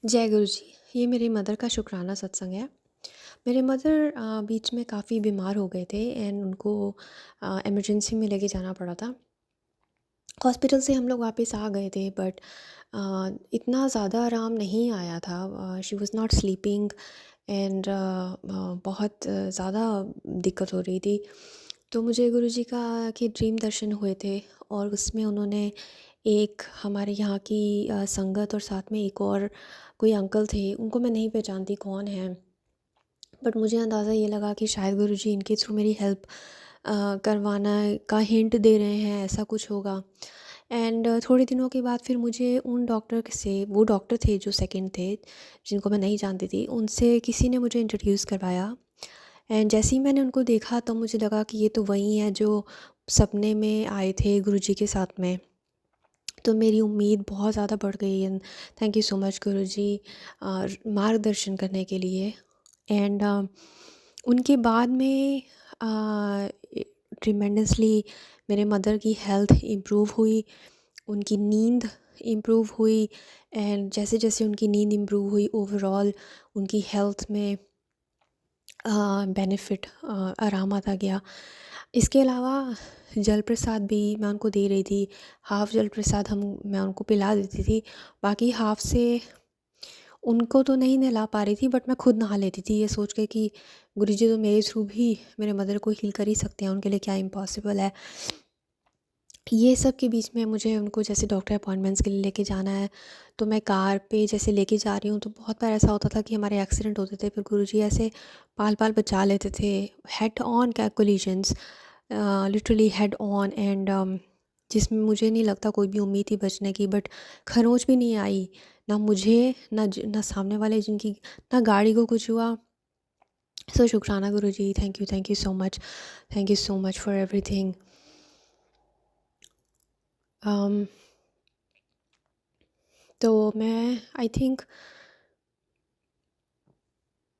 जय गुरु जी। ये मेरी मदर का शुक्राना सत्संग है। मेरे मदर बीच में काफ़ी बीमार हो गए थे एंड उनको इमरजेंसी में लेके जाना पड़ा था। हॉस्पिटल से हम लोग वापस आ गए थे बट इतना ज़्यादा आराम नहीं आया था। She was not sleeping and बहुत ज़्यादा दिक्कत हो रही थी। तो मुझे गुरुजी का के ड्रीम दर्शन हुए थे और उसमें उन्होंने एक हमारे यहाँ की संगत और साथ में एक और कोई अंकल थे, उनको मैं नहीं पहचानती कौन हैं, बट मुझे अंदाज़ा ये लगा कि शायद गुरुजी इनके थ्रू मेरी हेल्प करवाना का हिंट दे रहे हैं, ऐसा कुछ होगा। एंड थोड़े दिनों के बाद फिर मुझे उन डॉक्टर से, वो डॉक्टर थे जो सेकंड थे, जिनको मैं नहीं जानती थी, उनसे किसी ने मुझे इंट्रोड्यूस करवाया। एंड जैसे ही मैंने उनको देखा तो मुझे लगा कि ये तो वही हैं जो सपने में आए थे गुरुजी के साथ में। तो मेरी उम्मीद बहुत ज़्यादा बढ़ गई and thank you so much Guruji मार्गदर्शन करने के लिए। एंड उनके बाद में ट्रिमेंडसली मेरे मदर की हेल्थ इम्प्रूव हुई, उनकी नींद इम्प्रूव हुई। एंड जैसे जैसे उनकी नींद इम्प्रूव हुई ओवरऑल उनकी हेल्थ में बेनिफिट आराम आता गया। इसके अलावा जल प्रसाद भी मैं उनको दे रही थी। हाफ़ जल प्रसाद मैं उनको पिला देती थी, बाकी हाफ़ से उनको तो नहीं नहला पा रही थी बट मैं खुद नहा लेती थी, ये सोच के कि गुरुजी तो मेरे थ्रू भी मेरे मदर को हील कर ही सकते हैं, उनके लिए क्या इम्पॉसिबल है। ये सब के बीच में मुझे उनको जैसे डॉक्टर अपॉइंटमेंट्स के लिए लेके जाना है, तो मैं कार पे जैसे लेके जा रही हूँ तो बहुत बार ऐसा होता था कि हमारे एक्सीडेंट होते थे, फिर गुरुजी ऐसे पाल-पाल बचा लेते थे। हेड ऑन क्या collisions, literally head on. And जिसमें मुझे नहीं लगता कोई भी उम्मीद थी बचने की, बट खरोंच भी नहीं आई, ना मुझे ना सामने वाले जिनकी, ना गाड़ी को कुछ हुआ। सो शुक्राना Guruji, thank you so much, thank you so much for everything. तो मैं आई थिंक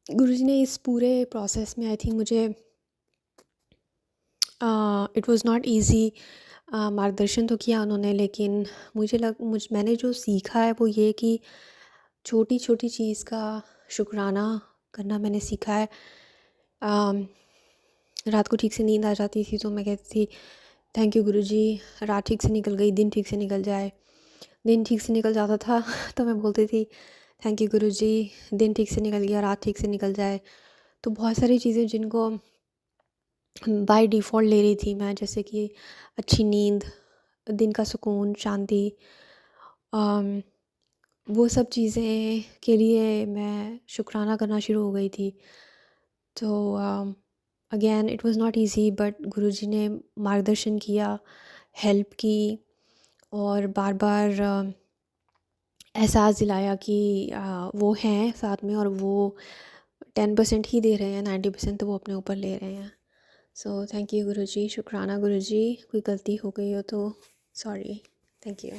गुरुजी ने इस पूरे प्रोसेस में आई थिंक मुझे इट वाज़ नॉट ईज़ी मार्गदर्शन तो किया उन्होंने, लेकिन मैंने जो सीखा है वो ये कि छोटी छोटी चीज़ का शुक्राना करना मैंने सीखा है। अम, रात को ठीक से नींद आ जाती थी तो मैं कहती थी थैंक यू गुरुजी, रात ठीक से निकल गई, दिन ठीक से निकल जाए। दिन ठीक से निकल जाता था तो मैं बोलती थी थैंक यू गुरुजी, दिन ठीक से निकल गया, रात ठीक से निकल जाए। तो बहुत सारी चीज़ें जिनको बाय डिफ़ॉल्ट ले रही थी मैं, जैसे कि अच्छी नींद, दिन का सुकून, शांति, अम, वो सब चीज़ें के लिए मैं शुक्राना करना शुरू हो गई थी। तो again it was not easy but Guruji ने मार्गदर्शन किया, हेल्प की और बार-बार एहसास दिलाया कि वो हैं साथ में और वो 10% ही दे रहे हैं, 90% तो वो अपने ऊपर ले रहे हैं। सो थैंक यू गुरुजी, शुक्राना गुरुजी। कोई गलती हो गई हो तो सॉरी। Thank you.